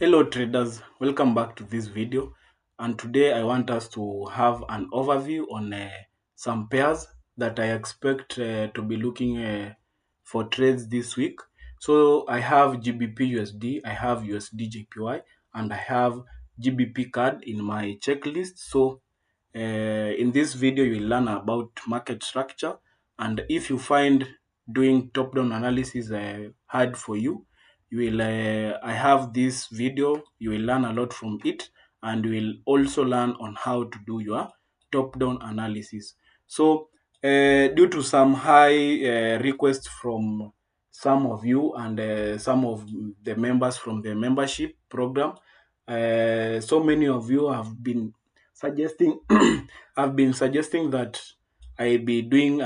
Hello traders, welcome back to this video, and today I want us to have an overview on some pairs that I expect to be looking for trades this week. So I have GBP USD, I have USD JPY, and I have GBP CAD in my checklist. So in this video you will learn about market structure, and if you find doing top-down analysis hard for you, you will I have this video, you will learn a lot from it, and you will also learn on how to do your top down analysis. So due to some high requests from some of you and some of the members from the membership program, so many of you have been suggesting have been suggesting that I will be doing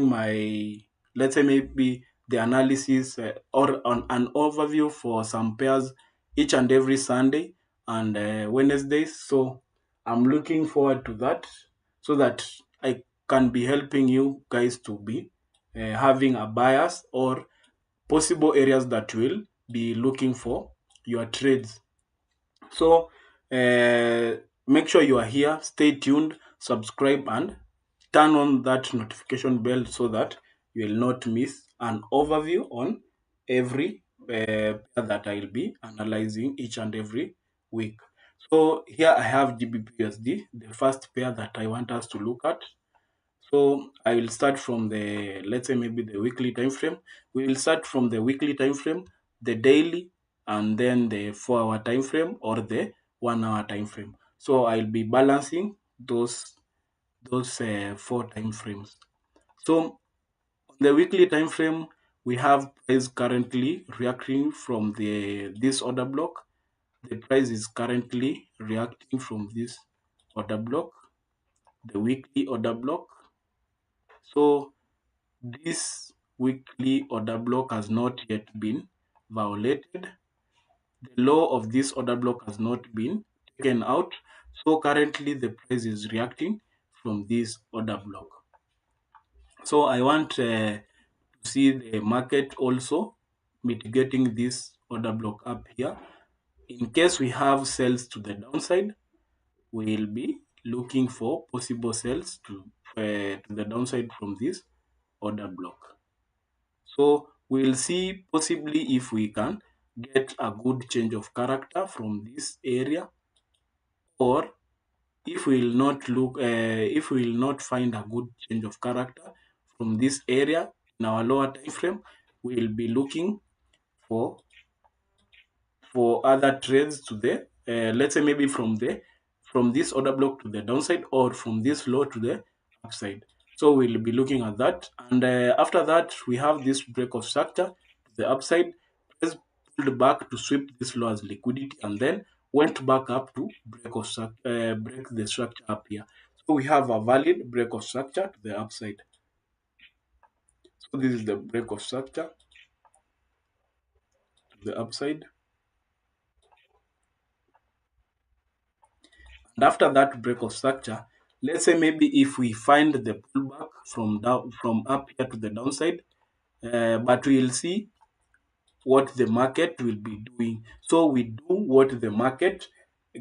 my, let's say, maybe the analysis or on an overview for some pairs each and every Sunday and Wednesdays. So I'm looking forward to that so that I can be helping you guys to be having a bias or possible areas that will be looking for your trades. So make sure you are here, stay tuned, subscribe, and turn on that notification bell so that you will not miss an overview on every pair that I will be analyzing each and every week. So here I have GBPUSD, the first pair that I want us to look at. So I will start from the, let's say, maybe the weekly time frame. We will start from the weekly time frame, the daily, and then the 4 hour time frame or the 1 hour time frame. So I'll be balancing those four time frames. So on the weekly time frame, we have price currently reacting from the this order block. The price is currently reacting from this order block, the weekly order block. So this weekly order block has not yet been violated. The low of this order block has not been taken out. So currently the price is reacting from this order block. So I want to see the market also mitigating this order block up here. In case we have sales to the downside, we'll be looking for possible sales to the downside from this order block. So we'll see possibly if we can get a good change of character from this area, or if we will not if we will not find a good change of character from this area in our lower time frame, we will be looking for other trades to the let's say maybe from this order block to the downside or from this low to the upside. So we'll be looking at that, and after that we have this break of structure to the upside. Let's pulled back to sweep this low as liquidity, and then went back up to break the structure up here. So we have a valid break of structure to the upside. So this is the break of structure to the upside. And after that break of structure, let's say maybe if we find the pullback from up here to the downside, but we'll see what the market will be doing. So we do what the market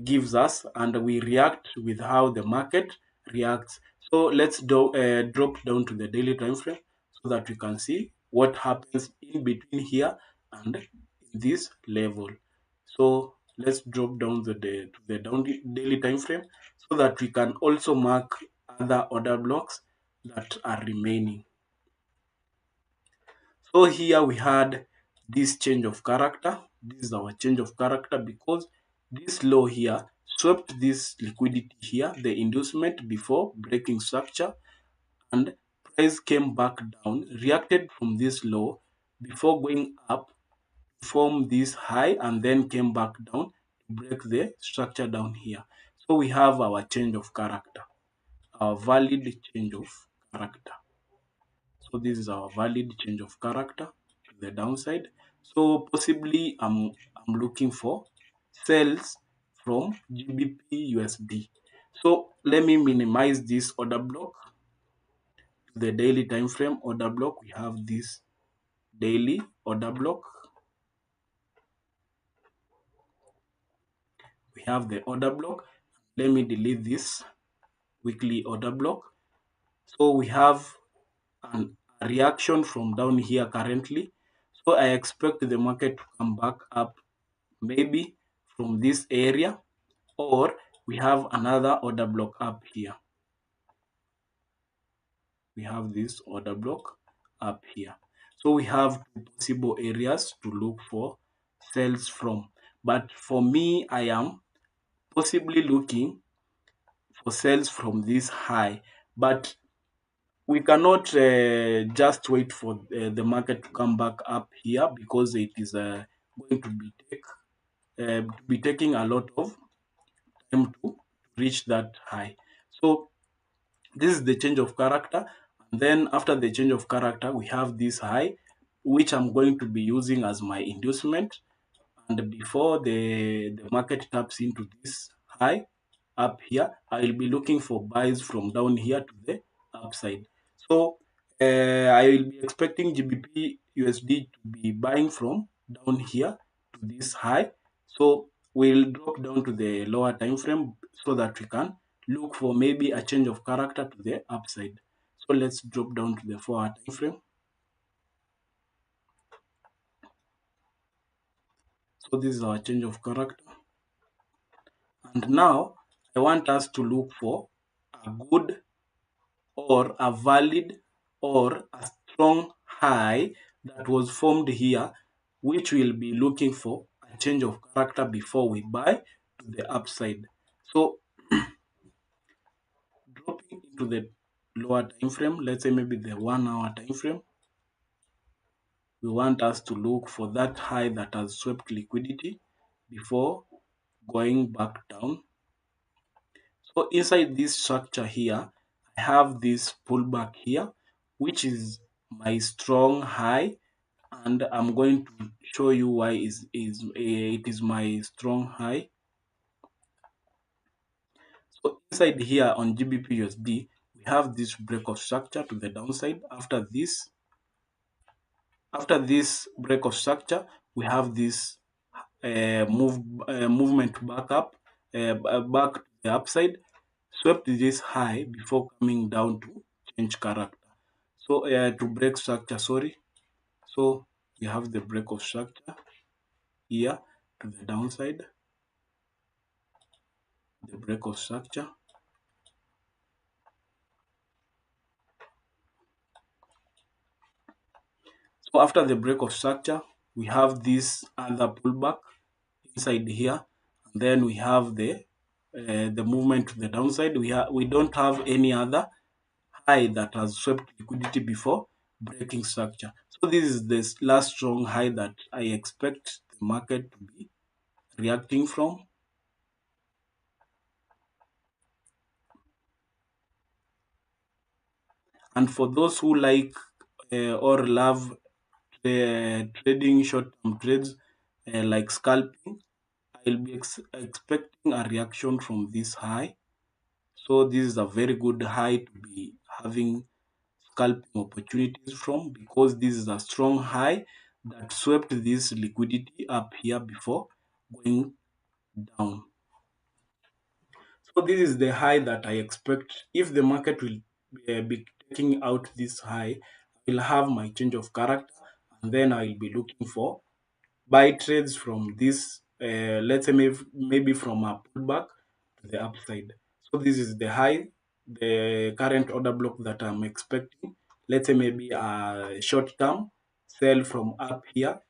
gives us, and we react with how the market reacts. So let's drop down to the daily time frame so that we can see what happens in between here and this level. So let's drop down to the daily time frame so that we can also mark other order blocks that are remaining. So here we had this change of character. This is our change of character because this low here swept this liquidity here, the inducement before breaking structure, and price came back down, reacted from this low before going up, form this high, and then came back down to break the structure down here. So we have our change of character, our valid change of character. So this is our valid change of character to the downside. So possibly I'm looking for sales from GBP USD. So let me minimize this order block to the daily time frame order block. We have this daily order block. we have the order block. Let me delete this weekly order block. So we have a reaction from down here currently. So I expect the market to come back up maybe from this area, or we have another order block up here. We have this order block up here. So we have two possible areas to look for sales from. But for me, I am possibly looking for sales from this high. But we cannot just wait for the market to come back up here, because it is going to be taking a lot of time to reach that high. So this is the change of character. And then after the change of character, we have this high, which I'm going to be using as my inducement. And before the market taps into this high up here, I will be looking for buys from down here to the upside. So I will be expecting GBP USD to be buying from down here to this high. So we'll drop down to the lower time frame so that we can look for maybe a change of character to the upside. So let's drop down to the 4-hour time frame. So this is our change of character. And now I want us to look for a good or a valid or a strong high that was formed here, which we'll be looking for a change of character before we buy to the upside. So dropping into the lower time frame, let's say maybe the 1-hour time frame, we want us to look for that high that has swept liquidity before going back down. So inside this structure here, I have this pullback here, which is my strong high, and I'm going to show you why it is my strong high. So inside here on GBP USD, we have this break of structure to the downside. After this break of structure, we have this movement back up, back to the upside, swept this high before coming down to change character. So to break structure, sorry. So we have the break of structure here to the downside, the break of structure. So after the break of structure, we have this other pullback inside here, and then we have the movement to the downside. We don't have any other high that has swept liquidity before breaking structure. So this is the last strong high that I expect the market to be reacting from. And for those who like or love trading short-term trades like scalping, I'll be expecting a reaction from this high. So this is a very good high to be having scalping opportunities from, because this is a strong high that swept this liquidity up here before going down. So this is the high that I expect. If the market will be taking out this high, I will have my change of character, and then I will be looking for buy trades from this, let's say maybe from a pullback to the upside. So this is the high, the current order block that I'm expecting. Let's say maybe a short term sell from up here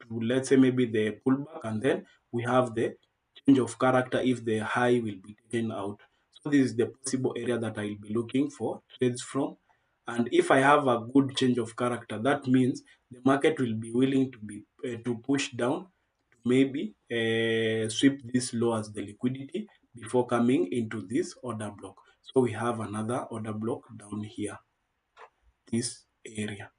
to, let's say maybe the pullback, and then we have the change of character if the high will be taken out. So this is the possible area that I'll be looking for trades from. And if I have a good change of character, that means the market will be willing to push down to maybe sweep this low as the liquidity before coming into this order block. So we have another order block down here, this area.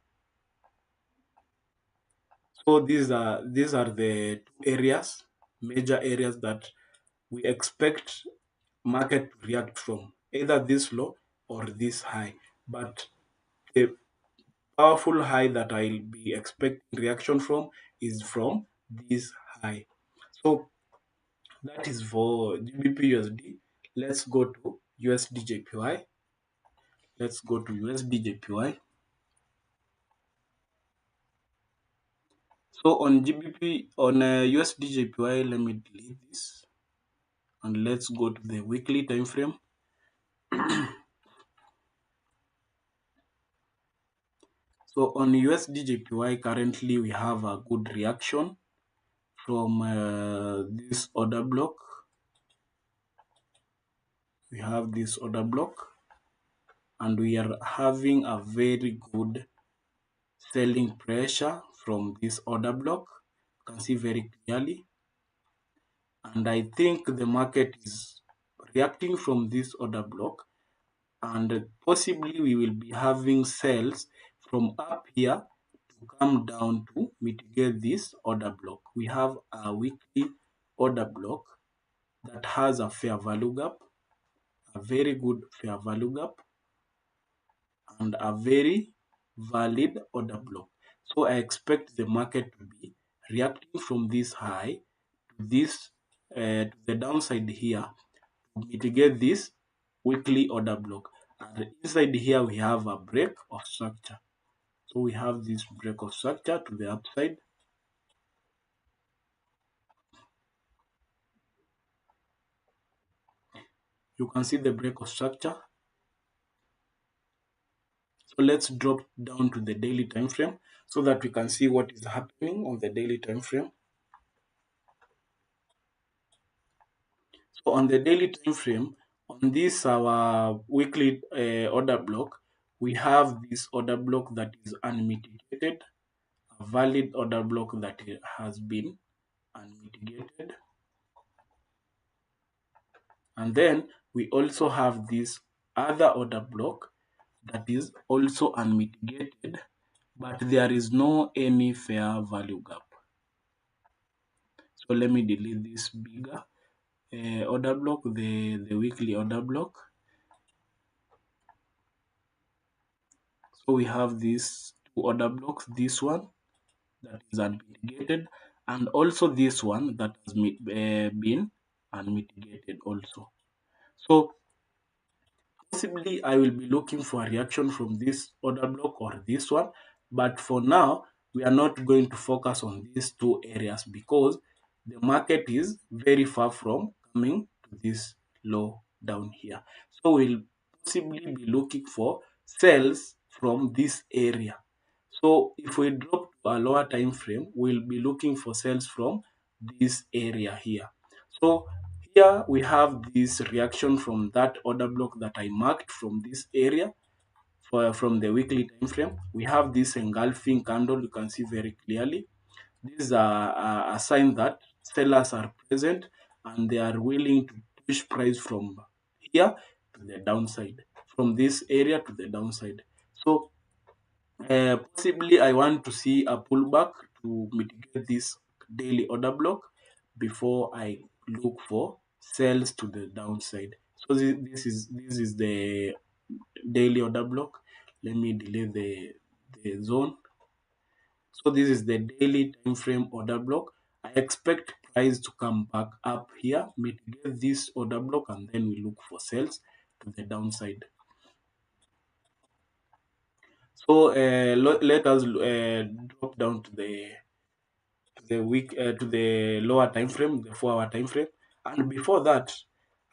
So these are the two areas, major areas that we expect market to react from, either this low or this high. But the powerful high that I'll be expecting reaction from is from this high. So That is for GBP USD. Let's go to USD JPY. Let's go to USD JPY. So on GBP, on USD JPY, let me delete this and let's go to the weekly time frame. So on USD JPY, currently we have a good reaction from this order block. We have this order block and we are having a very good selling pressure from this order block. You can see very clearly. And I think the market is reacting from this order block, and possibly we will be having sales from up here to come down to mitigate this order block. We have a weekly order block that has a fair value gap, a very good fair value gap, and a very valid order block. So I expect the market to be reacting from this high to this to the downside here to mitigate this weekly order block. And inside here we have a break of structure. So we have this break of structure to the upside. You can see the break of structure. So let's drop down to the daily time frame so that we can see what is happening on the daily time frame. So on the daily time frame, on this our weekly order block, we have this order block that is unmitigated, a valid order block that has been unmitigated. And then we also have this other order block that is also unmitigated, but there is no any fair value gap. So let me delete this bigger order block, the weekly order block. So we have these two order blocks, this one that is unmitigated, and also this one that has been unmitigated also. So possibly I will be looking for a reaction from this order block or this one, but for now we are not going to focus on these two areas because the market is very far from coming to this low down here. So we'll possibly be looking for sales from this area. So if we drop to a lower time frame, we'll be looking for sales from this area here. So here we have this reaction from that order block that I marked from this area from the weekly time frame. We have this engulfing candle, you can see very clearly. This is a sign that sellers are present and they are willing to push price from here to the downside, from this area to the downside. So possibly I want to see a pullback to mitigate this daily order block before I look for sales to the downside. So this is the daily order block. Let me delete the zone. So this is the daily time frame order block. I expect price to come back up here, mitigate this order block, and then we look for sales to the downside. So let us drop down to the lower time frame, the 4 hour time frame. And before that,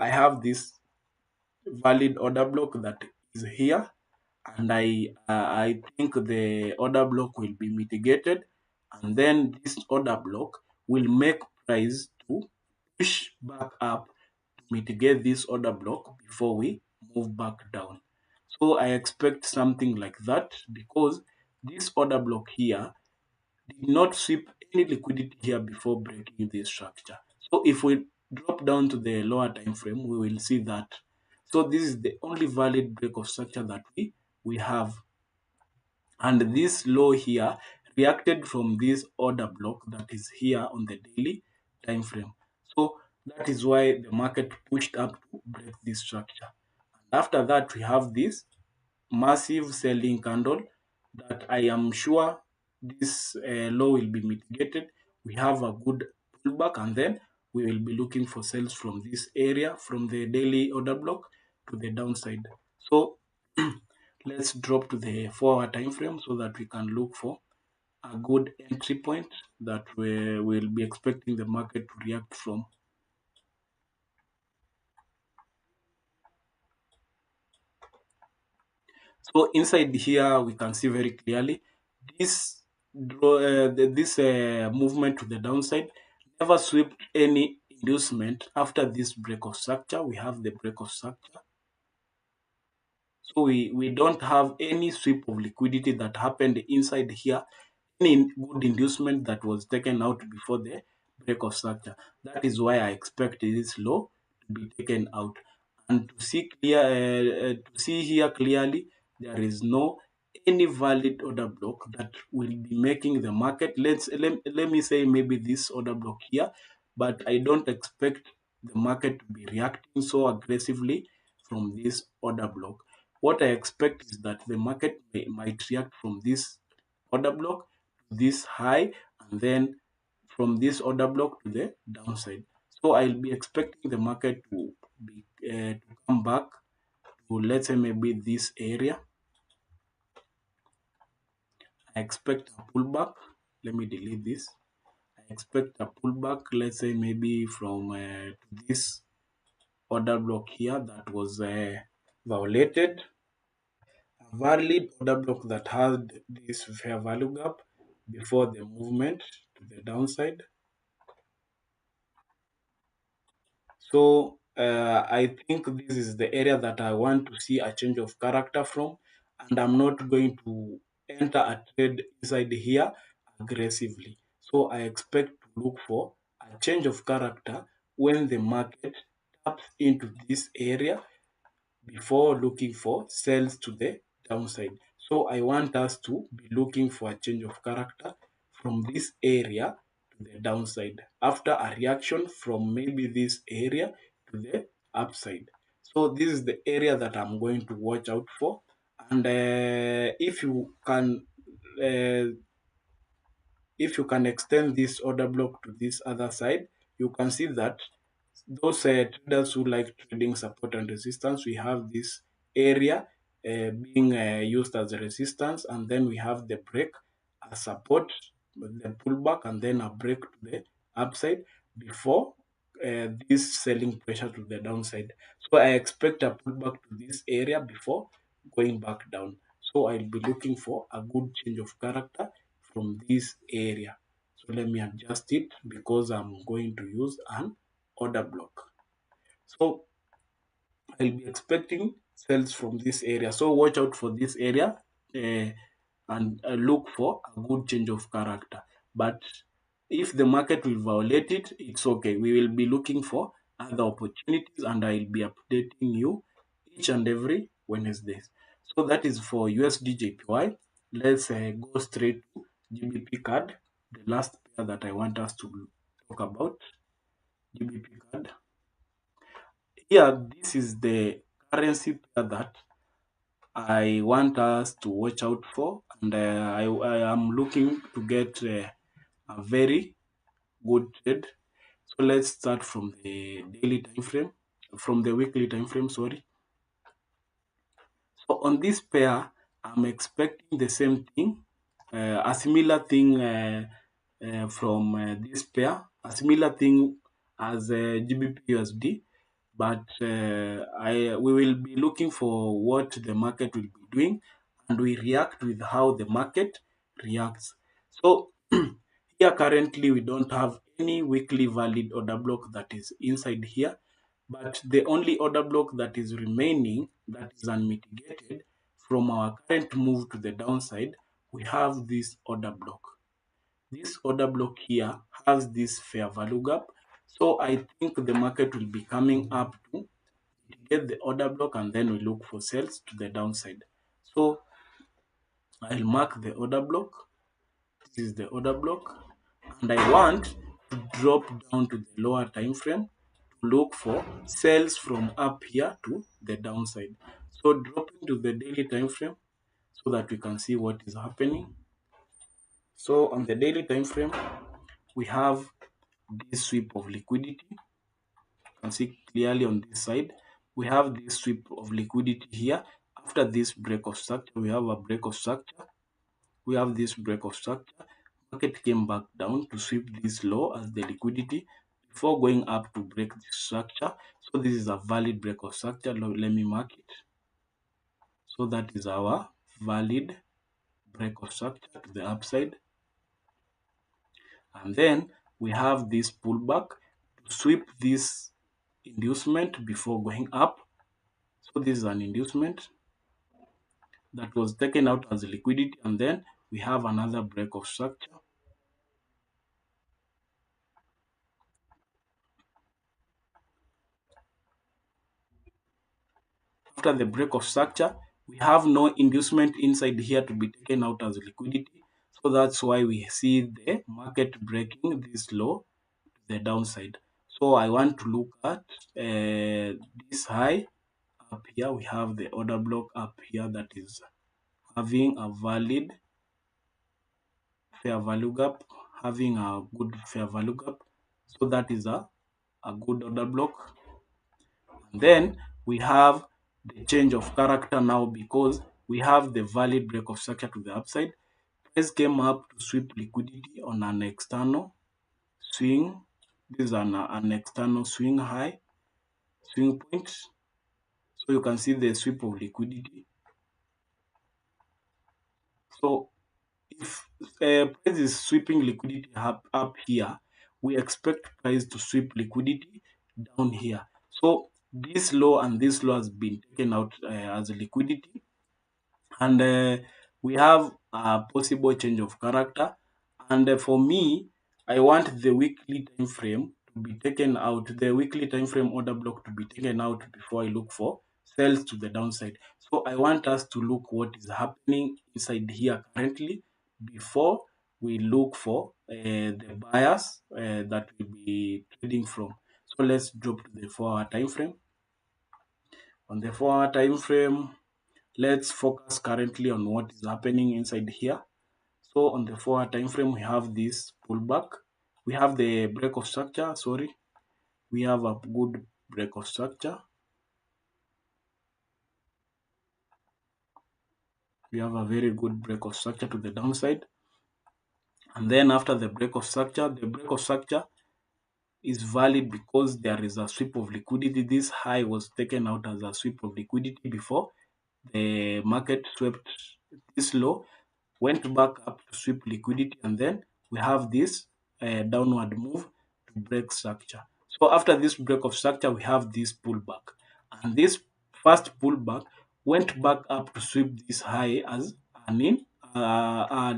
I have this valid order block that is here, and I think the order block will be mitigated, and then this order block will make price to push back up to mitigate this order block before we move back down. So I expect something like that because this order block here did not sweep any liquidity here before breaking this structure. So if we drop down to the lower time frame, we will see that. So this is the only valid break of structure that we have. And this low here reacted from this order block that is here on the daily time frame. So that is why the market pushed up to break this structure. And after that, we have this massive selling candle that I am sure this low will be mitigated. We have a good pullback and then we will be looking for sales from this area, from the daily order block to the downside. So let's drop to the 4-hour time frame so that we can look for a good entry point that we will be expecting the market to react from. So inside here, we can see very clearly this movement to the downside never swept any inducement. After this break of structure, we have the break of structure. So we don't have any sweep of liquidity that happened inside here, any good inducement that was taken out before the break of structure. That is why I expect this low to be taken out. And to see here clearly, there is no any valid order block that will be making the market. Let me say maybe this order block here, but I don't expect the market to be reacting so aggressively from this order block. What I expect is that the market might react from this order block to this high, and then from this order block to the downside. So I'll be expecting the market to be to come back to, let's say, maybe this area. I expect a pullback. Let me delete this. I expect a pullback, let's say maybe from this order block here that was violated. A valid order block that had this fair value gap before the movement to the downside. So I think this is the area that I want to see a change of character from, and I'm not going to enter a trade inside here aggressively. So I expect to look for a change of character when the market taps into this area before looking for sales to the downside. So I want us to be looking for a change of character from this area to the downside after a reaction from maybe this area to the upside. So this is the area that I'm going to watch out for. And uh, if you can extend this order block to this other side, you can see that those traders who like trading support and resistance, we have this area being used as a resistance, and then we have the break as support, the pullback, and then a break to the upside before this selling pressure to the downside. So I expect a pullback to this area before going back down. So I'll be looking for a good change of character from this area. So let me adjust it because I'm going to use an order block. So I'll be expecting sales from this area. So watch out for this area and look for a good change of character. But if the market will violate it, it's okay. We will be looking for other opportunities, and I'll be updating you each and every Wednesday. So that is for USDJPY. Let's go straight to GBP card, the last pair that I want us to talk about. GBP card. Here, this is the currency pair that I want us to watch out for, and I am looking to get a very good trade. So let's start from the daily time frame, from the weekly time frame, sorry. So on this pair, I'm expecting the same thing, a similar thing from this pair, a similar thing as GBP USD, but we will be looking for what the market will be doing, and we react with how the market reacts. So here currently we don't have any weekly valid order block that is inside here, but the only order block that is remaining that is unmitigated from our current move to the downside, we have this order block. This order block here has this fair value gap. So I think the market will be coming up to get the order block, and then we look for sales to the downside. So I'll mark the order block. This is the order block, and I want to drop down to the lower time frame to look for sales from up here to the downside. So dropping to the daily time frame so that we can see what is happening. So on the daily time frame, we have this sweep of liquidity. You can see clearly on this side, we have this sweep of liquidity here. After this break of structure, we have a break of structure. We have this break of structure. Market came back down to sweep this low as the liquidity before going up to break the structure. So this is a valid break of structure. Let me mark it. So that is our valid break of structure to the upside. And then we have this pullback to sweep this inducement before going up. So this is an inducement that was taken out as liquidity, and then we have another break of structure. After the break of structure, we have no inducement inside here to be taken out as liquidity. So that's why we see the market breaking this low to the downside. So I want to look at this high up here. We have the order block up here that is having a valid fair value gap, having a good fair value gap. So that is a good order block. Then we have the change of character now because we have the valid break of structure to the upside. Price came up to sweep liquidity on an external swing. This is an external swing high, swing point. So you can see the sweep of liquidity. So if price is sweeping liquidity up here, we expect price to sweep liquidity down here. So this low and this low has been taken out as liquidity, and we have a possible change of character. And for me, I want the weekly time frame to be taken out, the weekly time frame order block to be taken out before I look for sales to the downside. So I want us to look what is happening inside here currently before we look for the buyers that will be trading from. So let's drop to the 4-hour time frame. On the 4-hour time frame, let's focus currently on what is happening inside here. So on the 4-hour time frame, we have this pullback. We have the break of structure. Sorry, we have a good break of structure. We have a very good break of structure to the downside. And then after the break of structure is valid because there is a sweep of liquidity. This high was taken out as a sweep of liquidity before the market swept this low, went back up to sweep liquidity, and then we have this downward move to break structure. So after this break of structure, we have this pullback, and this first pullback went back up to sweep this high as an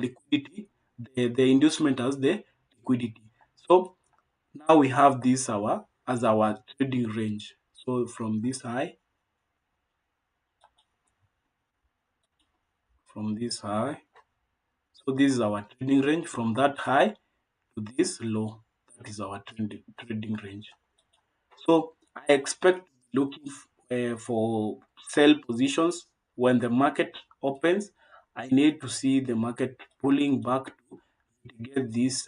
liquidity, the inducement as the liquidity. So now we have this as our trading range. So from this high, from this high, so this is our trading range from that high to this low. That is our trading range. So I expect looking for sell positions when the market opens. I need to see the market pulling back to get this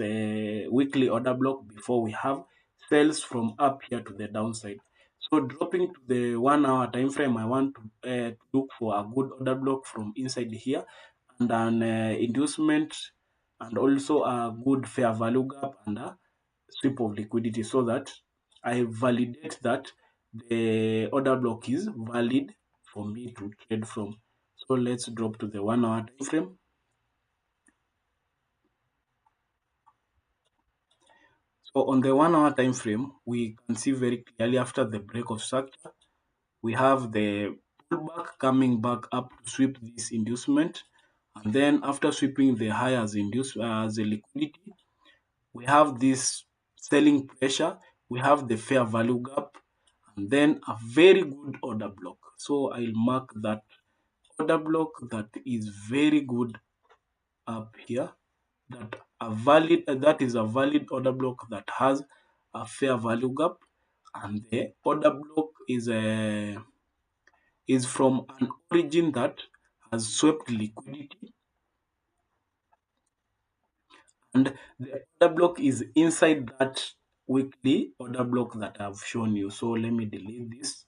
weekly order block before we have sales from up here to the downside. So dropping to the 1-hour time frame, I want to look for a good order block from inside here and an inducement and also a good fair value gap and a sweep of liquidity so that I validate that the order block is valid for me to trade from. So let's drop to the 1-hour time frame. So on the 1-hour time frame, we can see very clearly after the break of structure, we have the pullback coming back up to sweep this inducement. And then after sweeping the high as induced as a liquidity, we have this selling pressure, we have the fair value gap, and then a very good order block. So I'll mark that order block that is very good up here, that is a valid order block that has a fair value gap, and the order block is from an origin that has swept liquidity, and the order block is inside that weekly order block that I've shown you. So let me delete this,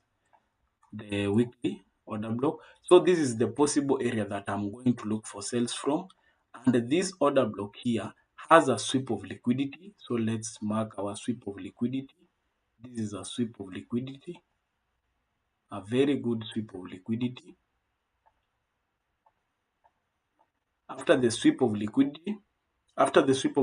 the weekly order block. So this is the possible area that I'm going to look for sales from. And this order block here has a sweep of liquidity. So let's mark our sweep of liquidity. This is a sweep of liquidity, a very good sweep of liquidity. After the sweep of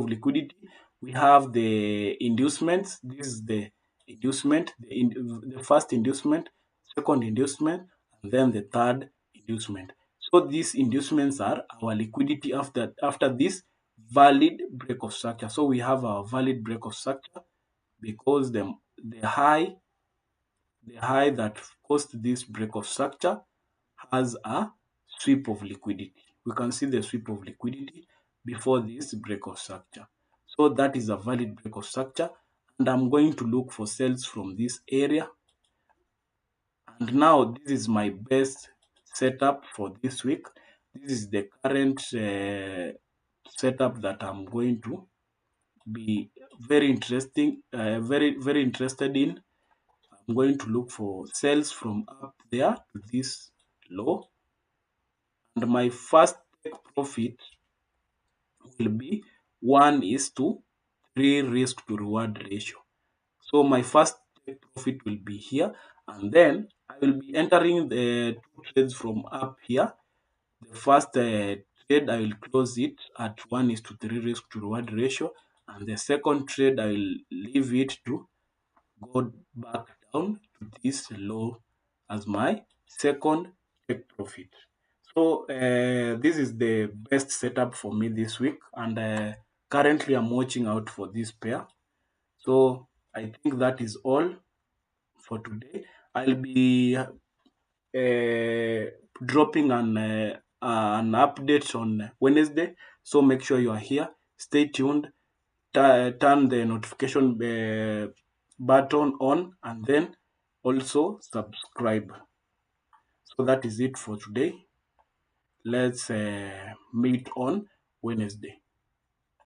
liquidity, we have the inducements. This is the inducement, the first inducement, second inducement, and then the third inducement. So these inducements are our liquidity after this valid break of structure. So we have our valid break of structure because the high that caused this break of structure has a sweep of liquidity. We can see the sweep of liquidity before this break of structure. So that is a valid break of structure, and I'm going to look for sales from this area. And now this is my best setup for this week. This is the current setup that I'm going to be very interested in. I'm going to look for sales from up there to this low, and my first take profit will be 1:3 risk to reward ratio. So my first take profit will be here, and then I will be entering the two trades from up here. The first trade I will close it at 1:3 risk to reward ratio, and the second trade I will leave it to go back down to this low as my second take profit. So this is the best setup for me this week, and currently I'm watching out for this pair. So I think that is all for today. I'll be dropping an update on Wednesday, so make sure you are here. Stay tuned. Turn the notification button on, and then also subscribe. So that is it for today. Let's meet on Wednesday.